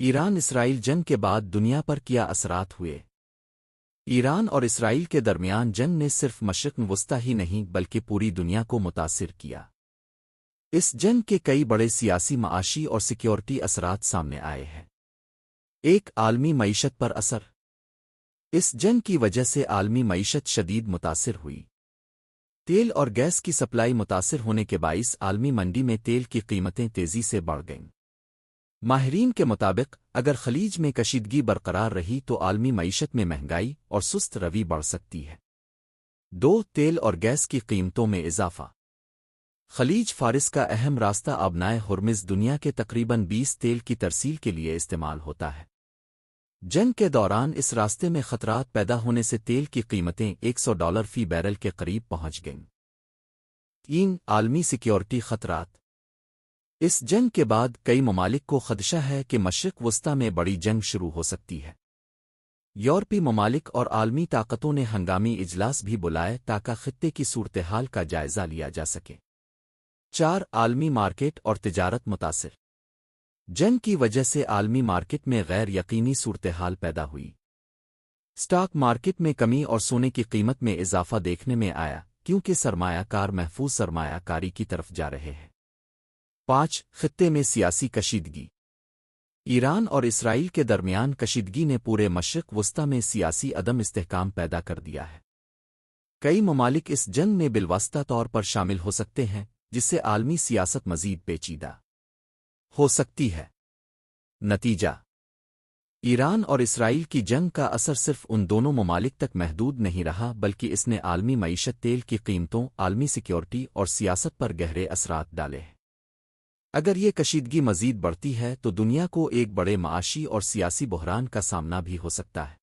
ایران اسرائیل جنگ کے بعد دنیا پر کیا اثرات ہوئے؟ ایران اور اسرائیل کے درمیان جنگ نے صرف مشرق وسطی ہی نہیں بلکہ پوری دنیا کو متاثر کیا۔ اس جنگ کے کئی بڑے سیاسی، معاشی اور سیکیورٹی اثرات سامنے آئے ہیں۔ ایک، عالمی معیشت پر اثر۔ اس جنگ کی وجہ سے عالمی معیشت شدید متاثر ہوئی۔ تیل اور گیس کی سپلائی متاثر ہونے کے باعث عالمی منڈی میں تیل کی قیمتیں تیزی سے بڑھ گئیں۔ ماہرین کے مطابق اگر خلیج میں کشیدگی برقرار رہی تو عالمی معیشت میں مہنگائی اور سست روی بڑھ سکتی ہے۔ دو، تیل اور گیس کی قیمتوں میں اضافہ۔ خلیج فارس کا اہم راستہ آبنائے ہرمز دنیا کے تقریباً 20 تیل کی ترسیل کے لیے استعمال ہوتا ہے۔ جنگ کے دوران اس راستے میں خطرات پیدا ہونے سے تیل کی قیمتیں $100 فی بیرل کے قریب پہنچ گئیں۔ تین، عالمی سیکیورٹی خطرات۔ اس جنگ کے بعد کئی ممالک کو خدشہ ہے کہ مشرق وسطی میں بڑی جنگ شروع ہو سکتی ہے۔ یورپی ممالک اور عالمی طاقتوں نے ہنگامی اجلاس بھی بلائے تاکہ خطے کی صورتحال کا جائزہ لیا جا سکے۔ چار، عالمی مارکیٹ اور تجارت متاثر۔ جنگ کی وجہ سے عالمی مارکیٹ میں غیر یقینی صورتحال پیدا ہوئی۔ اسٹاک مارکیٹ میں کمی اور سونے کی قیمت میں اضافہ دیکھنے میں آیا کیونکہ سرمایہ کار محفوظ سرمایہ کاری کی طرف جا رہے ہیں۔ پانچ، خطے میں سیاسی کشیدگی۔ ایران اور اسرائیل کے درمیان کشیدگی نے پورے مشرق وسطی میں سیاسی عدم استحکام پیدا کر دیا ہے۔ کئی ممالک اس جنگ میں بالواسطہ طور پر شامل ہو سکتے ہیں جس سے عالمی سیاست مزید پیچیدہ ہو سکتی ہے۔ نتیجہ، ایران اور اسرائیل کی جنگ کا اثر صرف ان دونوں ممالک تک محدود نہیں رہا بلکہ اس نے عالمی معیشت، تیل کی قیمتوں، عالمی سیکیورٹی اور سیاست پر گہرے اثرات ڈالے ہیں۔ اگر یہ کشیدگی مزید بڑھتی ہے تو دنیا کو ایک بڑے معاشی اور سیاسی بحران کا سامنا بھی ہو سکتا ہے۔